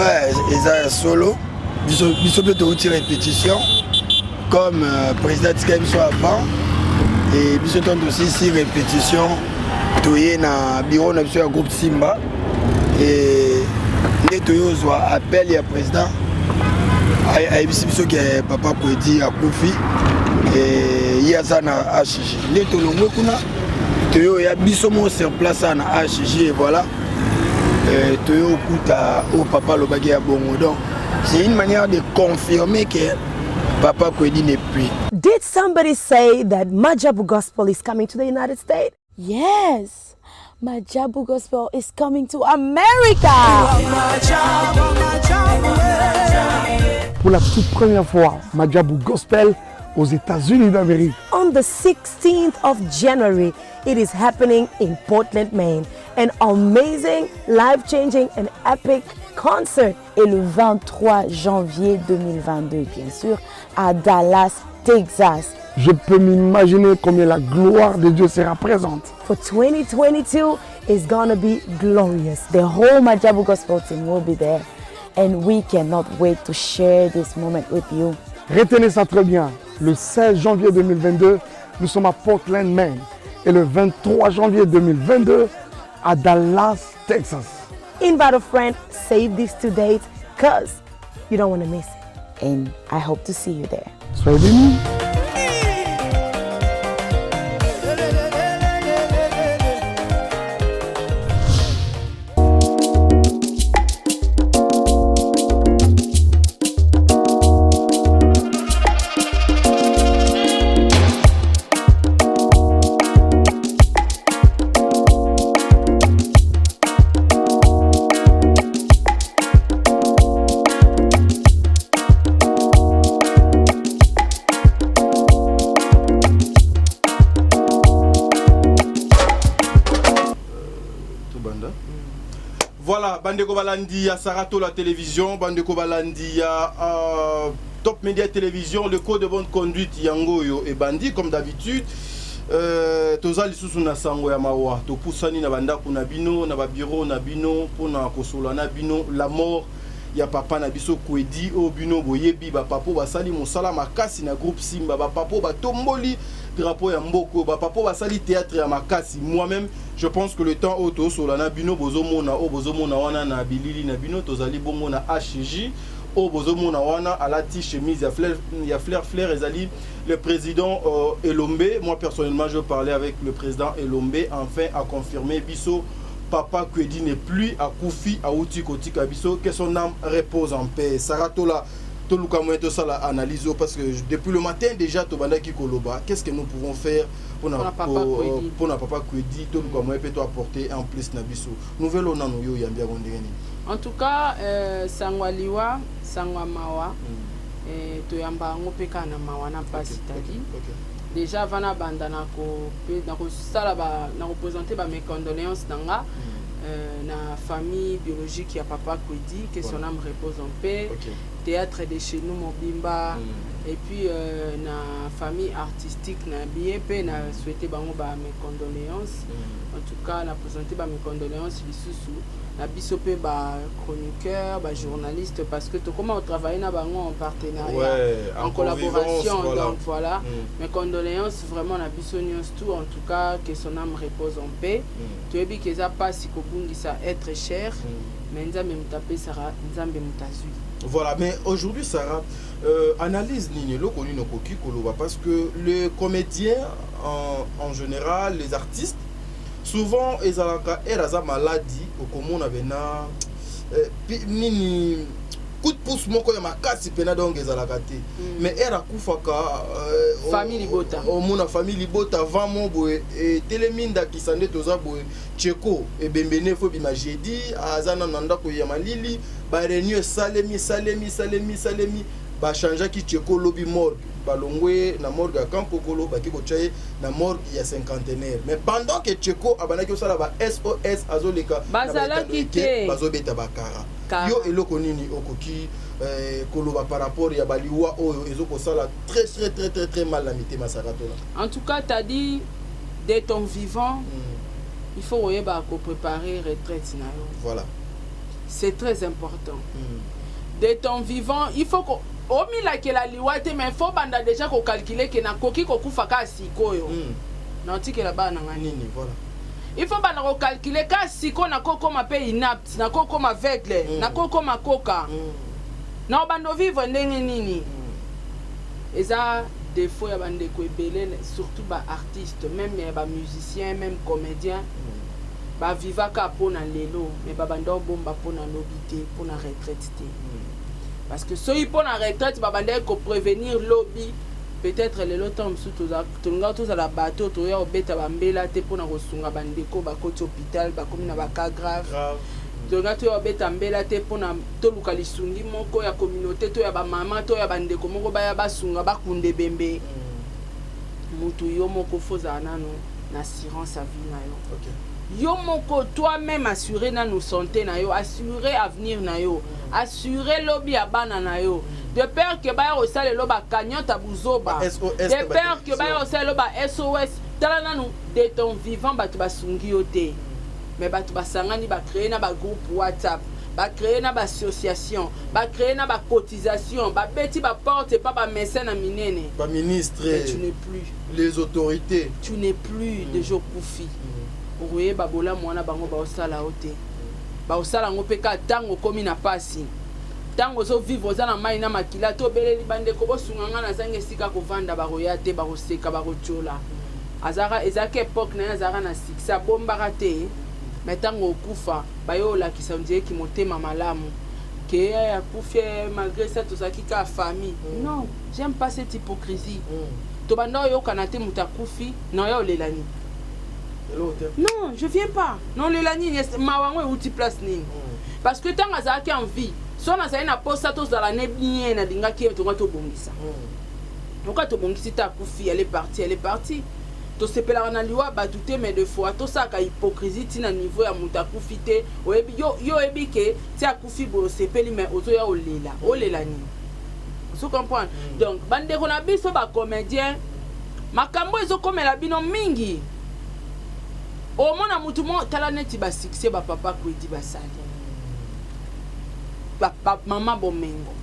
Ouais, ils solo. Ils sont plutôt une répétition. Comme président Tika soit avant. Et ils sont aussi 6 répétitions. Tout est dans le bureau de groupe Simba. Et les deux appel le président. Il y a papa Kwedi à Koufi. Et il y a ça dans HG. Les deux il y a Bissomo sur place à HG. Et voilà. Toyo Kuta au papa Lobagi à Bongo. Donc c'est une manière de confirmer que Papa Kwedi n'est plus. Did somebody say that Majabu Gospel is coming to the United States? Yes, Majabu Gospel is coming to America. Pour la toute première fois, Majabu Gospel aux États-Unis d'Amérique. On the 16th of January, it is happening in Portland, Maine. An amazing, life-changing and epic concert. Et le 23 janvier 2022, bien sûr, à Dallas, Texas. Je peux m'imaginer combien la gloire de Dieu sera présente. For 2022, it's gonna be glorious. The whole Majabu Gospel team will be there. And we cannot wait to share this moment with you. Retenez ça très bien. Le 16 janvier 2022, nous sommes à Portland, Maine. Et le 23 janvier 2022, à Dallas, Texas. Invite a friend, save these 2 dates, because you don't want to miss it. And I hope to see you there. Soyez bénis. Voilà, Bandeko Balandi à Sarato la télévision, Bandeko Balandi à Top Media Télévision, le code de bonne conduite Yangoyo et Bandi comme d'habitude. Toza lisusu na sango ya mawa, to pusani na bandako na bino, na babiro na bino, pona kosola na bino, la mort ya papa na biso Kwedi o bino boyebi ba papo basali mosala makasi na groupe Simba, ba papo ba tomboli drapeau ya mboko, ba papo basali théâtre ya makasi. Moi-même je pense que le temps auto solana bino bozomona o bozomona wana na bilili na bino tozali bongo na HJ o bozomona wana alati chemise ya Flair ezali le président Elombe. Moi personnellement je parlais avec le président Elombe, enfin a confirmé biso Papa Kwedi n'est plus à Koufi à Outi Koti Kabiso, que son âme repose en paix. Saratola Toluka Moeto Sala analyse parce que depuis le matin déjà Tobandaki Koloba, qu'est-ce que nous pouvons faire pour Papa Kwedi Toluka Moeto apporter en plus Nabiso. Nouvelle on a yo yambia gondeni. En tout cas Sangwaliwa, Sangwamawa et Toyamba ngopeka na mawana pasi tadi. Déjà avant la bande na représenter mes condoléances dans la famille biologique ya Papa Kwedi, que son âme repose en paix. Théâtre de chez nous Mobimba et puis la famille artistique na BEP na souhaité bango mes condoléances. En tout cas na présenté mes condoléances lisusu na bisope ba chroniqueur ba journaliste parce que tout comment on travaille na bango en partenariat en collaboration voilà. Donc voilà mes condoléances vraiment na bisonios tout en tout cas que son âme repose en paix tu es bien que ça passe kobungi ça être cher mais nzambe mutape sara nzambe mutazui. Voilà, mais aujourd'hui Sarah analyse Nini Lokoni no Koki Koloba parce que les comédiens en général, les artistes souvent ils ont une maladie au commun avec na nini coup de pouce moko ya makasi pena donc ezalaka te mais era kufaka famille libota au mona famille libota vraiment boye et teleminda kisande toza boye cheko et bembene fo bima jeudi azana nanda ko ya malili ba renew salemi ba changea ki cheko lobby morgue balongwe na morgue ya Kankokolo ba ki ko chaye na morgue ya cinquantenaire mais pendant que cheko abanaki osala ba SOS azoleka bazala kite bazobeta bakara yo eloko nini okoki koloba par rapport ya baliwa oyo ezoko sala très mal la mitema Saratola. En tout cas tu as dit de ton vivant il faut préparer retraite na yo. Voilà. c'est très important. De ton vivant, il faut que omila ke la liwate mais faut banda déjà ko calculer que na koki ko kufa ka sikoyo. Nanti ke la ba na nini voilà. Il faut banda ko calculer ka siko na koko ma pe inapte, na koko ma aveugle, na koko ma koka. Na bando vivre ndenge nini. Eza défaut ya bande ko ebele surtout ba artiste, même ba musicien, même comédien. Ba vivaka pona lelo mais ba bando bomba pona lobité, pona retraite. Parce que ceux qui pour la retraite, ils vont prévenir lobby. Peut-être les lots tombent sous tous à la bateau, tous les bêtes à Bambela, tu pour la ressource à Bandeko, côté hôpital, comme un cas grave. Tu regardes tous les bêtes à Bambela, tu pour la localisungi, mon co, la communauté, tu as maman, tu as Bandeko, mon baya basunga, bakunde bembe. Moutou moko fozana no, n'assurance à vie na yo. Yo moko toi-même assurer na nos santé na yo, assurer avenir na yo, assurer lobby à bana na yo. De peur que ba yo sale loba cagnon tabuzoba. De peur que ba yo sale loba SOS. Talana nous de ton vivant ba tu ba sungi yo te. Mais ba tu ba sangani ba créer na ba groupe WhatsApp, ba créer na ba association, ba créer na ba cotisation, ba petit ba porte pas ba mécène na minene. Ba ministre. Mais tu n'es plus. Les autorités. Tu n'es plus de Jokufi. Oye babola mwana bango ba osala ote ba osala ngo peka tango komi na pasi tango zo vivre za na mai na makila to beleli bande ko bosunga ngana zange sika ko vanda ba royate ba oseka ba rochola azara ezake époque na azara na siksa bomba raté mais tango okufa ba yo la kisandie ki motema malamu que ya kufie malgré ça tout ça qui ka famille non j'aime pas cette hypocrisie to banda yo kanate mutakufi non yo lelani. Non, je viens pas. Non, les lani, mawango et outil place ni. Parce que tant que ça en vie, son azali na posta tous dans la nebien na dinga qui est to bongisa. Donc quand to bongisi ta kufi, elle est partie. To sepela na liwa ba douter mais de fois to ça ka hypocrisie tina niveau ya mutakufi te. Oyebi yo ebi ke ti akufi bo sepeli mais ozo ya olela ni. Vous comprenez? Donc bande ko na biso ba comédien makambo ezo komela bino mingi. Au moins, mutu mo tala neti ba succès ba papa Kwedi basali. Ba maman bomengo.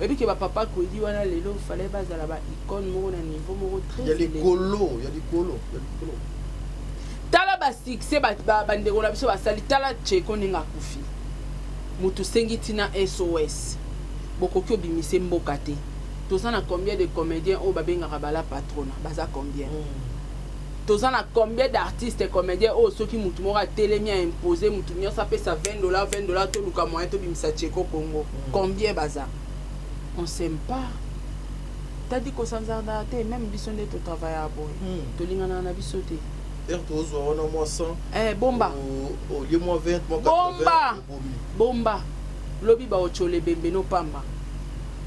Et que ba papa Kwedi wana lelo fallait bazala ba icône mo na niveau mo très. Il y a les colos. Tala ba succès ba bandeko na biso basali tala cheko ninga kufi. Mutu sengi tina SOS. Bokoki obimise mboka te. Tozana combien de comédiens au babenga bala patrona, baza combien? Tozana combien d'artistes et comédiens au ceux qui moutumora télémi a imposé moutumia ça fait ça $20 to luka moyen to bimisa Tcheko Congo. Combien baza? On s'aime pas. T'as dit qu'on s'en zarda te même bison de travailler à boy. To lingana na bisote. Ertozo on a moi 100. Bomba. Au lieu moi 20 moi 80. Bomba. Lobi ba ochole bembe no pamba.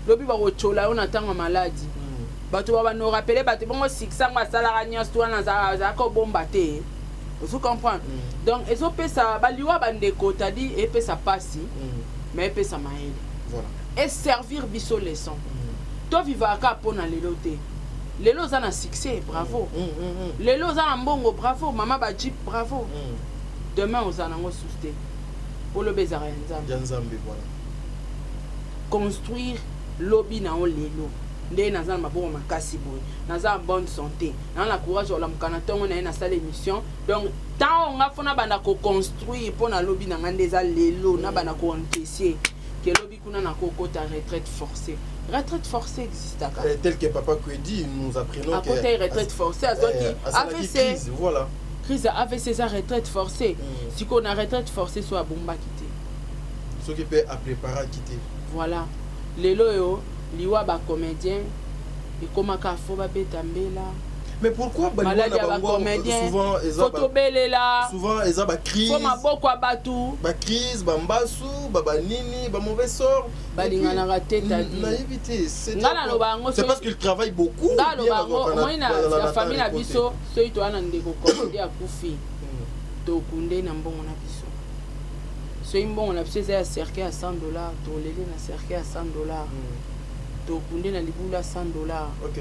Lobi ba ochola on attend maladie. Bato baba nous rappeler bato bongo 600 masala nyos toi na za ko bomba te. Vous comprenez? Donc ezo pesa baliwa bandeko tadi et pesa passi mais pesa maele. Voilà. Et servir biso leçon. To vivaka pona lelo te. Lelo za na succès, bravo. Lelo za na mbongo, bravo. Mama ba jeep, bravo. Demain on za na ngo souste. Pour le bezara Nzambe voilà. Construire lobby na on lelo. Ndé naza maboko makasi boy naza en bonne santé na la courage la mukana tongo na salle émission donc tant on a fona banda ko construire pour na lobby na ngande za lelo na banda ko encaisser que lobby kuna na ko ta retraite forcée existe à tel que papa Kwedi nous apprenons que côté retraite forcée à qui crise voilà crise avec ses retraites forcées si qu'on a retraite forcée soit bomba quitter ce qui peut à préparer à quitter voilà lelo yo liwa ba comédien et comment ka fo ba betambela mais pourquoi maladie ba comédien photo belela souvent eza ba crise fo maboko abatu ba crise ba mbasu ba nini ba mauvais sort balingana rateta dit naïveté c'est parce qu'il travaille beaucoup moi na famille na biso soy to ana ndeko comédien akufi to kunde na mbongo na biso soy mbongo na biso za cercle à $100 to lele na cercle à $100 to kunde na libula $100 OK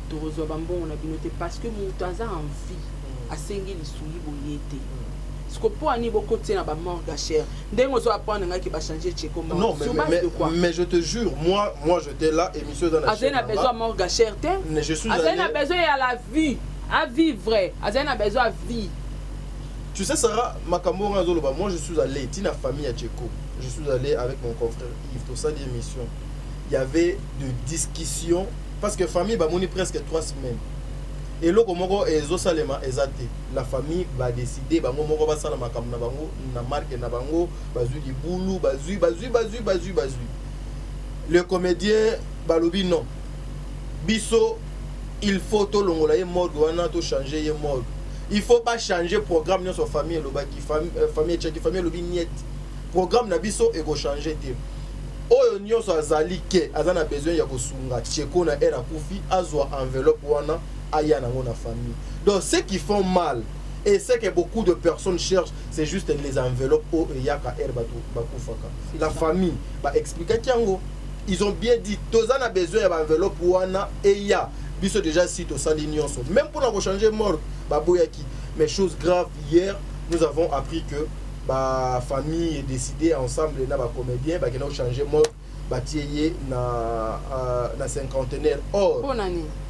to rezo bambongo na binote parce que mon taza en vie a sengi li suli boyete parce que pour ani beaucoup de na ba mort gachère ndengo zo apprendre nga ki ba changer Tcheko mort Non, mais je te jure, moi j'étais là et monsieur dans la Azena a besoin mort gachère te. Je suis allé. Azena a besoin à la vie, à vivre. Azena a besoin à vie. Tu sais Sarah, Makambo Ngazoloba, moi je suis allé, Tina famille à Tcheko. Je suis allé avec mon confrère Yves, tout ça d'émission. Il y avait de discussions parce que famille va moni presque 3 semaines. Et là comme ezo salema ezate, la famille va décider bango moko ba sala makambo na bango na marque na bango, bazui di boulou, bazui. Le comédien balobi non. Biso il faut to longola ye mode wana to changer ye mode. Il faut pas changer programme dans sa famille lobaki famille tcheki famille lobi niet. Programme na biso e go changer te. Oyo nyonso azali ke azana besoin ya kosunga Tcheko na era kufi azwa enveloppe wana aya na ngona famille. Donc ce qui font mal et ce que beaucoup de personnes cherchent, c'est juste les enveloppes au yaka er bakufaka. La famille ba expliquer tiango. Ils ont bien dit tozana besoin ya enveloppe wana et ya biso déjà si to sali nyonso. Même pour na changer mort baboyaki. Mais chose grave, hier nous avons appris que la famille est décidée ensemble na ba comédien ba kena changer mort ba tieye na cinquantenaire.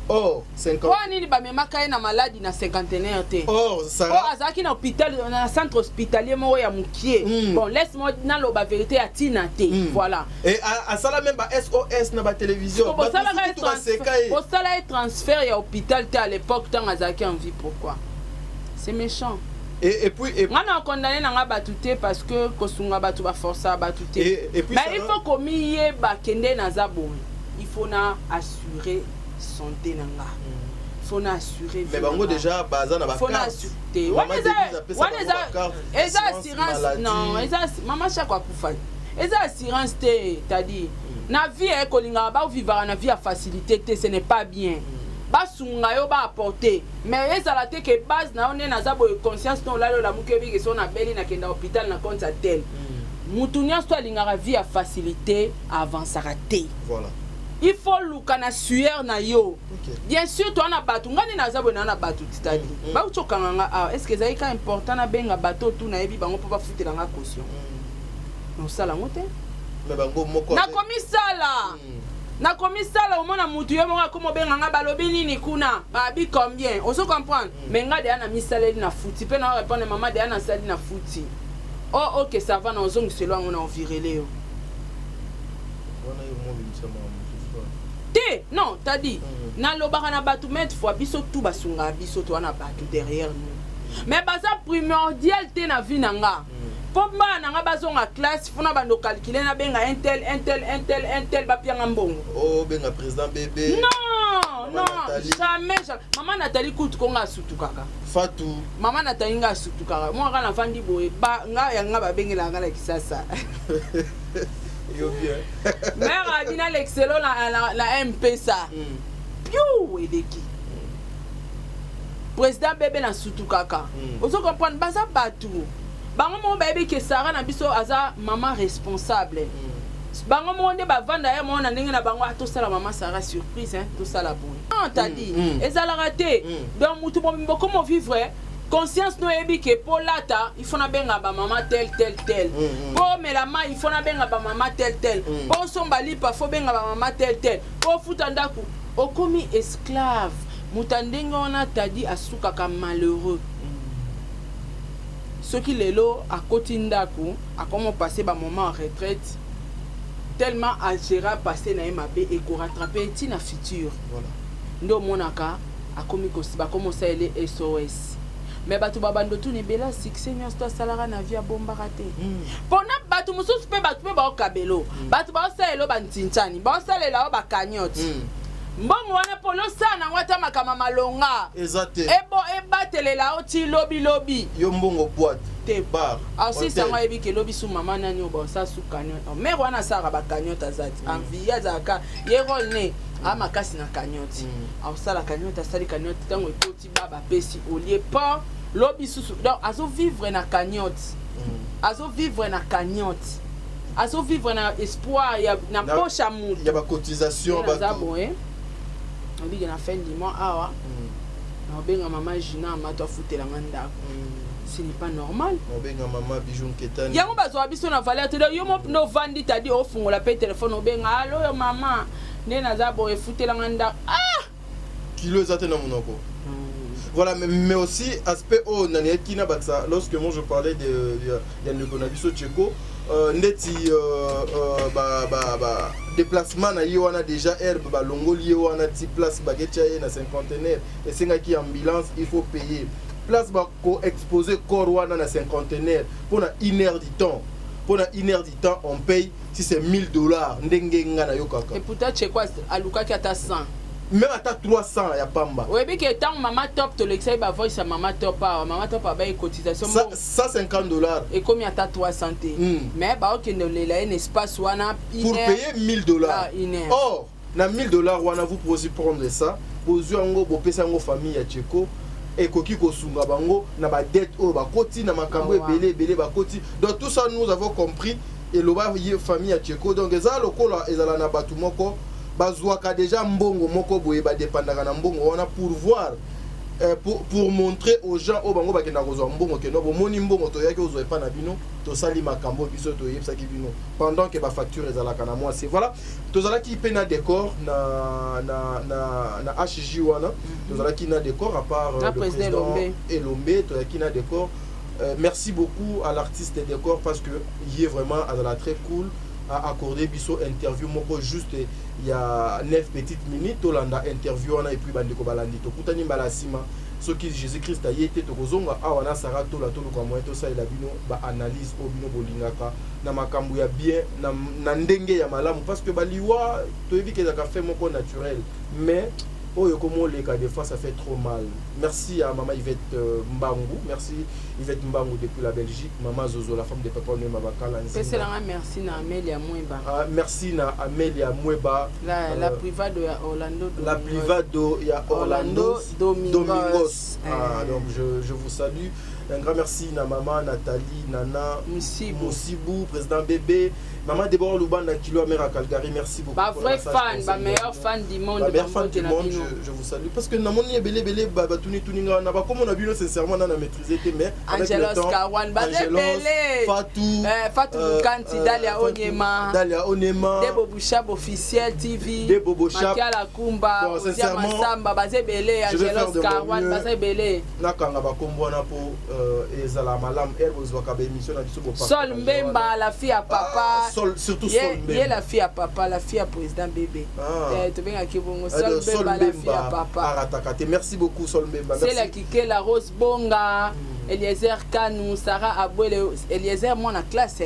Or 50. Pourquoi ni ba mema kay na maladie na cinquantenaire te? Or ça azaki na hôpital na centre hospitalier mo ya mukie. Bon laisse-moi na lo ba vérité à tina te. Voilà. Et à ça là même ba SOS na ba télévision. Pour ça là transfert ya hôpital te à l'époque tant azaki en vie pourquoi? C'est méchant. Et puis on a condamné na batute parce que kosunga batu ba força batute. Mais il faut comme yé ba kende na zabo. Il faut na assurer santé nanga. Faut na assurer. Mais bango déjà baza na ba carte. Faut na assurer. Eza assurance non, eza maman chaque fois kufa. Eza assurance te, t'as dit. Na vie e kolinga ba vivre na vie à facilité, ce n'est pas bien. Basunga yo ba apporter mais ezala te ke base na on na za boye conscience no lalo la mukebi ke so na beli na kenda hôpital na compte tel mutunya sto lingara vie à facilité avant ça raté. Voilà. Il faut luka na sueur na yo. Bien sûr toi na batu ngani na za boye na batu titali ba utokanga ah est-ce que zaika important na benga bato tout na yebi bango pa futela nga caution non sala ngote mais bango moko na komisala na komisala au mona mutu yo moko comme benga nga balobi nini kuna babi combien on se comprendre mais nga de ana misala na futi pe na répondre maman de ana sali na futi oh OK ça va na ozongi selo on a envirelé yo wana yo mo bimisama te non t'as dit na lobaka na batu mettre fois biso tout basunga biso to na batu derrière nous mais baza primordial te na vie nanga pomba nanga bazonga classe funa bando calculer na benga intel ba pianga mbongo oh benga président bébé non jamais maman Nathalie kutu konga sutukaka Fatou maman Nathalie nga sutukaka moi kana vandi boye ba nga yanga ba bengela ngala kisasa yo bien mère abina l'excellent la MP ça piou edeki président bébé na sutukaka ozo comprendre baza batu bango mo bébé ke Sarah na biso aza maman responsable bango mo nde ba vanda ya mo na ndenge na bango to sala maman Sarah surprise hein to sala boy non t'as dit ezala raté donc mutu bombo comment vivre conscience no ebi ke polata il faut na benga ba maman tel po melama il faut na benga ba maman tel po somba lipa faut benga ba maman tel po futa ndaku okomi esclave mutandenge ona tadi asuka ka malheureux ce qui lelo à Kotindaku a comment passer ba moment en retraite tellement à gérer passer na mabe et ko rattraper tina futur voilà ndo monaka a komi ko ba commencer les SOS mais batu babando tout ni bela succès nyosto salara na via bomba raté pona batu mususu pe batu pe ba okabelo batu ba oselo bantinchani ba osalela ba cagnotte mbongo wana polo sana ngwata makama malonga exacte ebo ebatelela oti lobi yo mbongo boîte te bar aussi ça m'a évi que lobi sous maman nani obo sa sous cagnotte mais wana sara ba cagnotte azati envie azaka yerol ne ama kasi na cagnotte au sala cagnotte asali cagnotte tango etoti baba pesi au lieu pas lobi sous donc azo vivre na cagnotte azo vivre na cagnotte azo vivre na espoir ya na poche amour ya ba cotisation ba on dit que na fin du mois awa na benga maman Gina mato futela ngandako ce n'est pas normal. Obenga maman Bijou Ketani. Yango bazwa biso na valeur te yo mo no vandi tadi o fungola pe téléphone obenga allo yo maman ne naza bo efutela nganda kilo ezate na monoko. Voilà, mais aussi aspect oh nani kina batsa lorsque moi je parlais de Nekonabiso Tcheko ndeti déplacement na yo wana déjà herbe ba longo lié wana ti place baguette na cinquantenaire et c'est qui ambulance il faut payer place ba ko exposer corps wana na cinquantenaire pour na 1 heure du temps. Pour na 1 heure du temps on paye si c'est $1000 ndenge ngana yo kaka. Et pourtant Tcheko aluka ki ata 100. Même à 300 ya pamba. Oui, mais que tant maman top to l'excès ba voice sa maman top pas ba cotisation $150 et combien à 300 mais ba ok ne la un espace wana pour payer $1000. Or na $1000 wana vous pouvez prendre ça pour yango bo pesa ngo famille ya Tcheko et koki ko sunga bango na ba dette o ba koti na makambo ebele ba koti. Donc tout ça nous avons compris et le ba famille ya Tcheko donc ça lokola ezala na batu moko bazwaka déjà mbongo moko boye ba dépendaka na mbongo wana pour voir pour montrer aux gens au bango bakenda kozwa mbongo ke no bomoni mbongo to yaki ozwa pa na bino to sali makambo biso to yebsa ki bino pendant que ba facture ezalaka na moi c'est voilà tozala ki pe na décor na HJ wana tozala ki na décor à part le président Elombe to yaki na décor merci beaucoup à l'artiste des décors parce que il est vraiment très cool à accorder biso interview moko juste il y a 9 petites minutes tolanda interview wana et puis bandeko balandi to kutani mbala sima soki Jésus Christ ayete to kozonga awana sara to la to ko moyen to ça il a bino ba analyse o bino bolingaka na makambu ya bien na ndenge ya malamu parce que baliwa to éviter ka fait moko naturel mais oh comment les cas des fois ça fait trop mal. Merci à maman Yvette Mbangu, merci Yvette Mbangu depuis la Belgique, maman Zozo la femme de papa Noé Mabakala. Merci na Amélia Mweba. Merci na Amélia Mweba. La private de Orlando. La private de Orlando Domingos. Donc je vous salue. Un grand merci na maman Nathalie Nana Moussibou, président bébé. Maman Déborah Loubanda Kilo Amera Calgary, merci beaucoup. Ma vraie fan, ma meilleure fan du monde. Ma meilleure fan du monde, je vous salue. Parce que Namoni Belé, Babatuni Tuninga, n'a pas comme on a vu sincèrement, on a maîtrisé tes mères. Angelos Kawan, Fatou Kanti, Dalia Onema, Debo Bouchab officiel TV, Debo Bouchab, Makiala Kumba, Ozia Massamba, Bazé Belé, Angelos Kawan, Bazé Belé. Nakanga Bakombona pour Ezala Malam, elle vous voit émission à Tsubo. Sol Mbemba, la fille à papa. Surtout Sol Mbemba. Il est la fille à papa, la fille à président bébé. Tu viens à Kibongo, Sol Mbemba, la fille à papa. Merci beaucoup Sol Mbemba. C'est la Kike, la Rose Bonga, Eliezer Kanou, Sarah Abouele, Eliezer, moi en classe.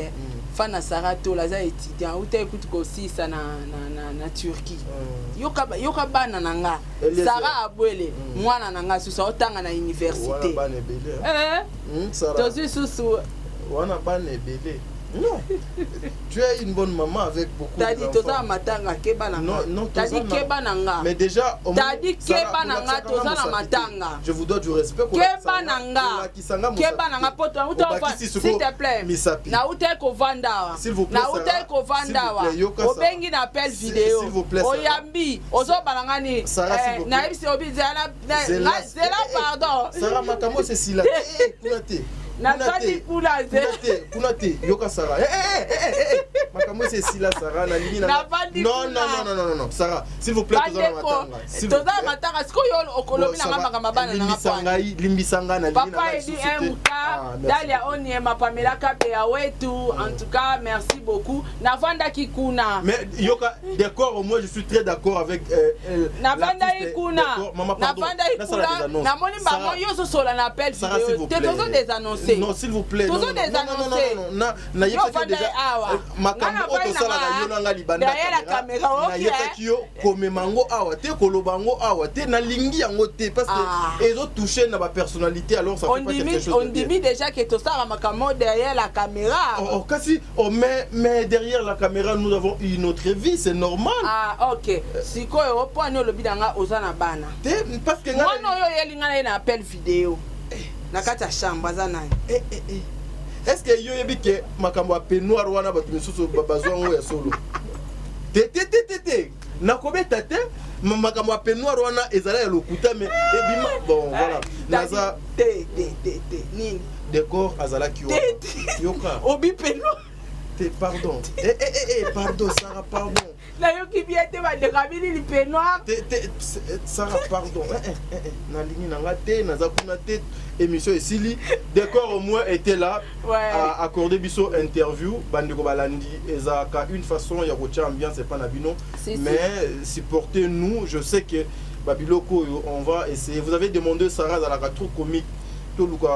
Fana Sarah Tolaza étudiant, ou t'as écouté aussi ça na Turquie. Yoka bana nanga. Sarah Abouele, moi nanga sous ça autant na université. Tozu sous. Wana bana belé. Non. Tu es une bonne maman avec beaucoup d'enfants. T'as dit Toza Matanga Keba Nanga. Non, t'as dit Keba Nanga. Mais déjà, t'as dit Keba Nanga Toza Matanga. Je vous dois du respect. Keba Nanga. Keba Nanga poto. S'il te plaît. Na ute ko vanda. S'il vous plaît. Na ute ko vanda wa. Obengi na appel vidéo. S'il vous plaît. Oyambi. Ozo balangani. Na ibisi obi zela. Zela pardon. Sarah Makamo c'est Sila. Kunate. Kunate yoka Sarah makambo c'est Sila Sarah na limi na non Sarah s'il vous plaît toza matanga siko yo okolomi na ngamba bana na ngapana limbisanga na limi papa edi MK Dalia Oniema Pamela Kape ya wetu en tout cas merci beaucoup na vanda kikuna mais yoka d'accord au moins je suis très d'accord avec na vanda ikuna na vanda ikuna na moni bango yo so sola na appel vidéo te tozo des annonces. Non, s'il vous plaît. Non, non. Déjà. Makambo otosala na yo nanga libanda. Derrière la caméra, OK. Na yo comme mango awa te kolobango awa te na lingi yango te parce que ils ont touché na ba personnalité alors ça fait pas quelque chose. On dit déjà que tout ça makambo derrière la caméra. Oh kasi mais derrière la caméra nous avons une autre vie, c'est normal. Ah OK. Siko yo po no lobi danga ozana bana. Parce que moi no yo yelinga na appel vidéo. Nakata chambre za nani est-ce que yo yebi ke makambo a peignoir wana batu misusu bazwango ya solo te nakobeta te makambo a peignoir wana ezala ya lokuta mais ebima bon voilà naza te nini décor azalaki yoka obi peno pardon pardon Sarah pardon na yoki bien te ba de kabili li penoir Sarah pardon na ligne na ngate na zakuna te émission esili décor au moins était là à accorder biso interview bandeko balandi ezaka une façon ya rocha ambiance pas na bino mais supportez nous je sais que babiloko on va essayer vous avez demandé Sarah à la trop comique toluka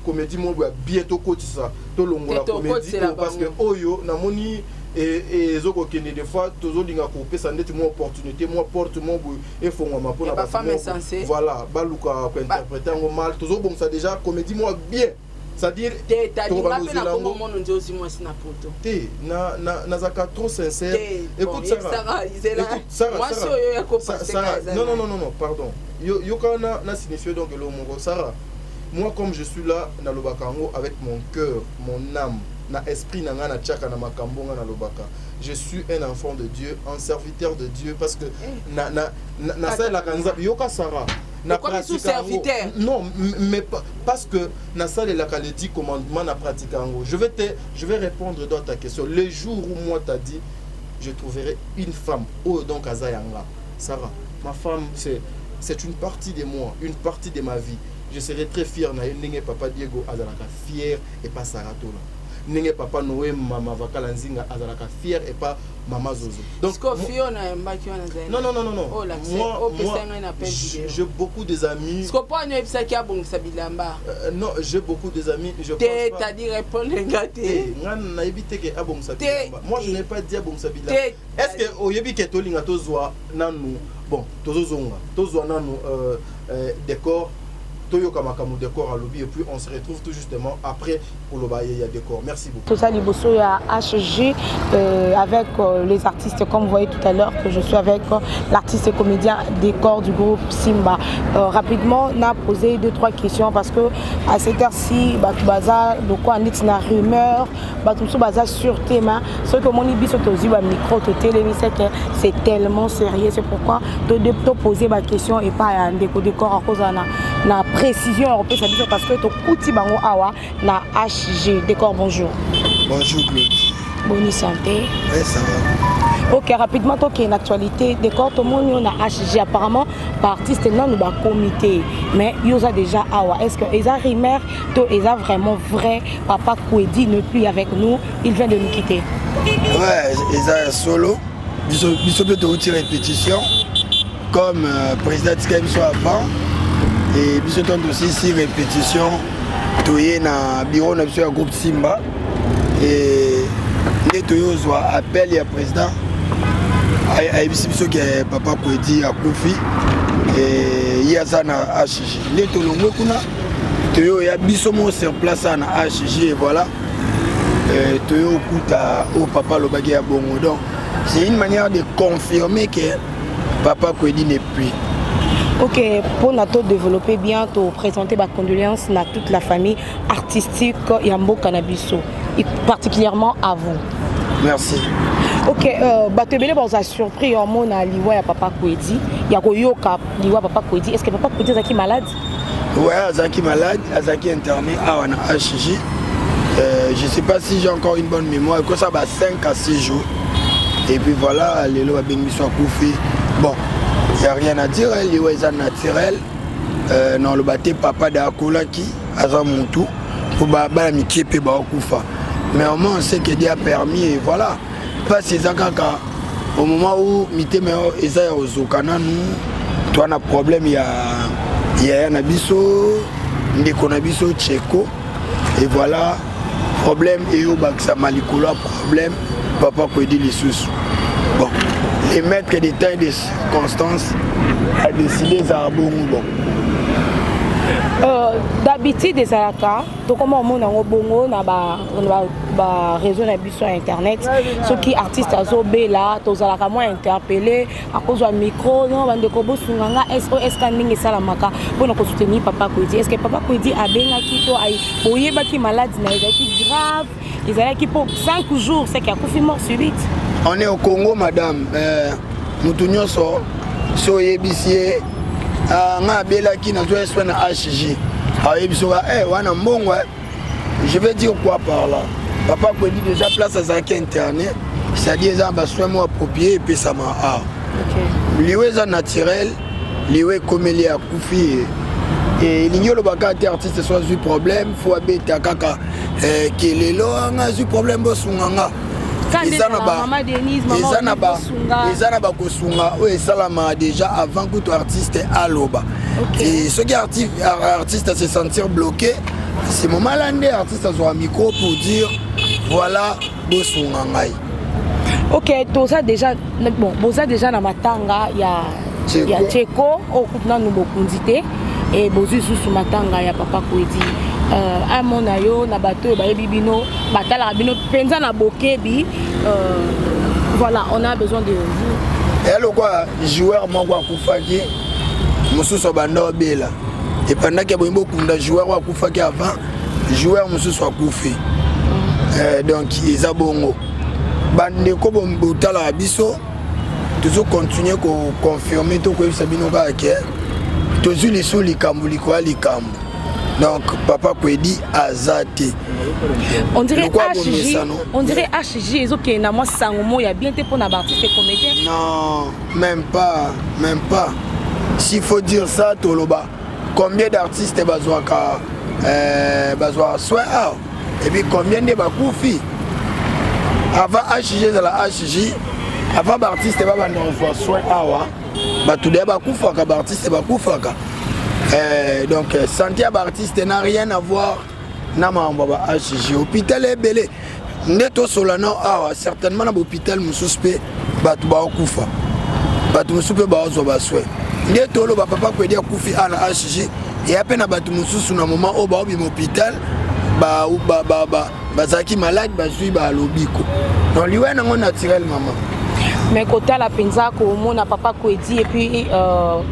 comédie mo bientôt kotisa tolongola comédie parce que oyo na moni et zoko kende des fois tozolinga ko pesa ndeti mo opportunité mo porte mo et fongoma pour la femme insensée voilà baluka ko interpréter ngo mal tozo bon ça déjà comédie mo bien c'est-à-dire na zaka trop sincère écoute Sarah non pardon yo kana na signifie donc le mongo Sarah moi comme je suis là na lobakango avec mon cœur mon âme na esprit na nga na tchaka na makambo nga na lobaka je suis un enfant de Dieu un serviteur de Dieu parce que na ça la kanza yoka Sarah na pratique serviteur non mais parce que na ça la qualité commandement na pratique je vais répondre dans ta question les jours où moi t'as dit je trouverai une femme oh donc azayanga Sarah ma femme c'est une partie de moi une partie de ma vie je serai très fier na ndenge papa Diego azalaka fier et pas Sarah Tola ndenge papa Noé mama vakala nzinga azalaka fier et pas maman Zozo donc non moi j'ai beaucoup des amis non j'ai beaucoup des amis je pense pas t'as dit répondre ngate ngana ebite ke abongsa bilamba moi je n'ai pas dit abongsa bilamba est-ce que oyebi ke tolinga tozwa nanu bon tozozonga nanu décor toyoka makamu décor à lobby et puis on se retrouve tout justement après pour le bail il y a décor. Merci beaucoup. Tout ça Liboso il y a HG avec les artistes comme vous voyez tout à l'heure que je suis avec l'artiste et comédien décor du groupe Simba. Rapidement on a posé 2-3 questions parce que à cette heure-ci baza de quoi on est na rumeur tout baza sur thème ce que mon ibi sotozi ba micro to télé que c'est tellement sérieux c'est pourquoi de poser ma question et pas un décor à cause na précision européenne parce que to kuti bango awa na HG décor bonjour. Bonjour Claude. Bonne santé. Oui ça va. Ok rapidement toi qui est une actualité décor tout le monde on a HG apparemment par artiste non nous ba comité mais ils ont déjà awa est-ce que ils a rumeur to ils a vraiment vrai papa Kwedi ne plus avec nous il vient de nous quitter. Ouais ils a solo biso peut te répétition comme président Tikaim soit avant. Et puis c'est aussi ici répétition toyé na bureau na groupe Simba et les toyo soit appel ya président ay biso que papa Kwedi akufi et ya ça na HG les tolongo kuna toyo ya biso mo sur place na HG et voilà toyo kuta au papa lobaki ya bongo donc c'est une manière de confirmer que papa Kwedi n'est plus. Ok, pour nous développer bien, présenter ma condoléance à toute la famille artistique Yambo Cannabiso, et particulièrement à vous. Merci. Ok, Batebele vous a surpris en mon aliwa ya papa Kwedi. Il y a Koyoka liwa papa Kwedi. Est-ce que papa Kwedi est malade? Ouais, Azaki malade, Azaki interné à HG. Je ne sais pas si j'ai encore une bonne mémoire, que ça va 5 à 6 jours. Et puis voilà, les lois bénéficiaires Koufi. Bon. Il n'y a rien à dire, les oiseaux naturels. Non, le bâté papa d'Akolaki, Azamontu, pour Baba Mikiepe Baokoufa. Mais au moins, on sait que Dieu a permis, et voilà. Pas ces Zakaka. Au moment où Mitemeo et Zaya Ozokana, nous, toi, on a problème, il y a un abisso, Ndekonabiso, Tcheko. Et voilà, problème, et au Baksa Malikola, problème, papa Kwedi les sous. Bon. Et maître des temps et des circonstances a décidé de bon. D'habitude des alaka, donc comment on a bongo na ba réseau na sur internet, ceux qui artistes azobé là, tous alaka moi interpellé à cause du micro, non bande ko bosunganga SOS kaningi salamaka pour nous soutenir papa Kwedi. Est-ce que papa Kwedi a benga kito ay boyeba ki malade na qui grave, ils allaient qui pour 5 jours, c'est qu'il a confiné mort subite. On est au Congo, madame. Nous tournons sur Yébisier. On a Bela qui n'a pas de HG. On a wana mbongo Je vais dire quoi par là? Papa Kwedi déjà place à Zaki internet, c'est-à-dire ça va soin moi approprié et puis ça m'a art. Liwe est naturel, liwe comme il y a Koufi et l'igno le bagage artiste soit du problème, faut habiter à kaka qui les lo a du problème bosunganga. Les anaba kosunga ou salama déjà avant que tout artiste aloba. Et ceux qui artistes se sentir bloqué, c'est moment là les artistes ont un micro pour dire voilà bosunga ngai. Ok, tout ça déjà bon, boza déjà na matanga ya Tcheko au kuna nous kundité et bozu sous matanga ya Papa Kwedi. À mon ayo na bateau ba bibino batala bino penza na bokebi voilà, on a besoin de vous. Et alors quoi, joueur moko akufaki mususu banda bela. Et pendant que boimbo kunda joueur akufaki avant, joueur mususu akufi. Donc ils a bongo. Bande ko botala biso toujours continuer ko confirmer to ko sabino ka ke. Toujours les sous les kambu ko ali kambu. Donc Papa Kwedi azate. On dirait HJ, ils ont qui na moi sangomo ya bien te pour na artiste et comédien. Non, même pas. S'il faut dire ça toloba. Combien d'artistes bazwaka bazwa soin et puis combien de bakoufi. Avant HJ la HJ, avant artiste ba bazwa soin awa, ba tout de bakufaka ba artiste bakufaka. Donc santé artiste n'a rien à voir na mamba HG hôpital est belé neto solano certainement na hôpital mususpe batu ba kufa batu musupe ba zo ba soin neto lo ba Papa Kwedi akufi ana HG et à peine batu mususu na moment au ba obi hôpital ba zaki malade ba zui ba lobiko donc liwe na ngo naturel maman. Mais côté à la penza comme na Papa Kwedi et puis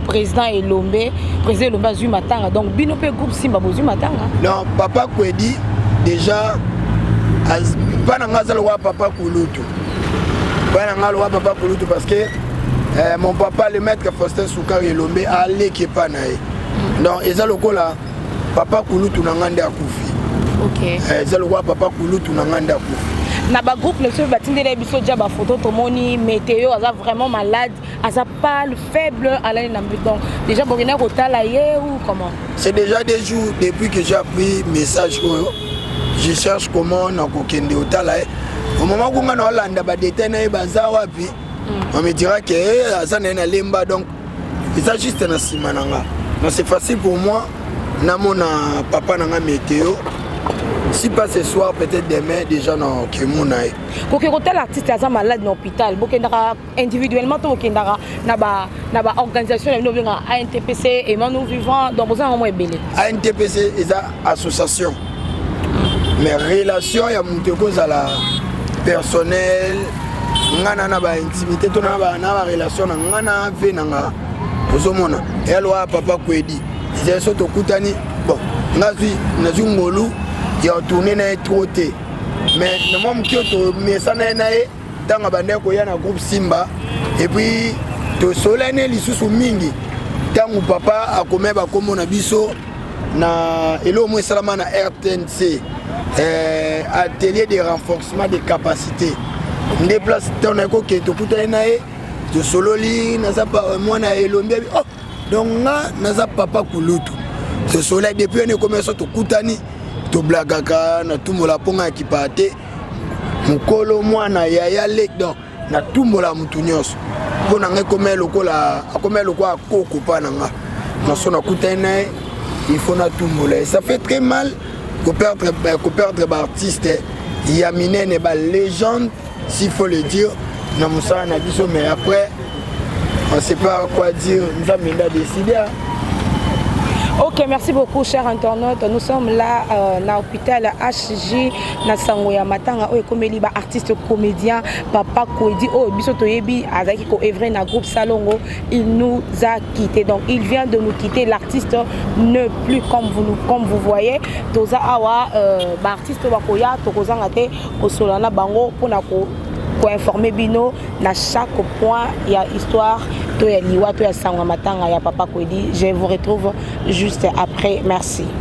président Elombe a eu matanga donc bino pe groupe Simba bozu matanga. Non, Papa Kwedi déjà pas na ngazalo wa Papa Kulutu. Pas na ngalo wa Papa Kulutu parce que mon papa le maître Faustin Soukari Elombe a l'équipe pas naé. Donc ezalo kola Papa Kulutu na ngande akufi. OK. Ezalo wa Papa Kulutu na ngande akufi. Na ba groupe le seul batinde les biso dia ba photo tomoni météo aza vraiment malade aza pâle faible à la donc déjà bokena kotala ye ou comment c'est déjà des jours depuis que j'ai appris message je cherche comment na kokende otala au moment où on a landa ba détail na baza wapi on me dira que aza na lemba donc c'est juste na simananga donc c'est facile pour moi na mona papa na météo. Si pas ce soir, peut-être demain, déjà dans Kemonaï. Quand l'artiste est malade dans l'hôpital, individuellement, na ba organisation ANTPC et nous vivons dans besoin moins belé. ANTPC est une association. Mais relation il y a monté cause à la personnel, ngana na ba intimité, to na ba relation ngana ve nanga. Ozomona. Et loi Papa Kwedi. Ils sont au Koutani. Bon, nazu ngolu. Il a tourné na troté mais le moment que to mesana na e tanga bande ko ya na groupe Simba et puis to solene lisusu mingi tangu papa akome ba komo na biso na elo mo salama na RTNC atelier de renforcement des capacités ndé place ton ko ke to kuta na e to sololi na za pa moi na Elombe oh donc na za Papa Kulutu ce soleil depuis on commence to kutani to blagaka na tumbola ponga kipate mukolo mwana yaya lekdo na tumbola mutu nyonso pona ngai komela lokola koko pananga na sona kutene il faut na tumbola et ça fait très mal que perdre artiste ya minene ba légende s'il faut le dire na musana na biso mais après on sait pas quoi dire nous avons décidé. Ok, merci beaucoup, chers internautes. Nous sommes là à l'hôpital HJ, na Sangoya Matanga, comme il artiste comédien, Papa Kwedi, Bisoto Yebi, Azaki ko Evren, na groupe Salongo, il nous a quittés. Donc, il vient de nous quitter. L'artiste ne plus comme vous voyez. Toza Awa, artiste Wakoya, Tokozangate, Osolana Bango, Ponako. Pour informer Bino, à chaque point, il y a histoire, il y a Liwa, il y a Sangoya Matanga, il y a Papa Kwedi. Je vous retrouve juste après. Merci.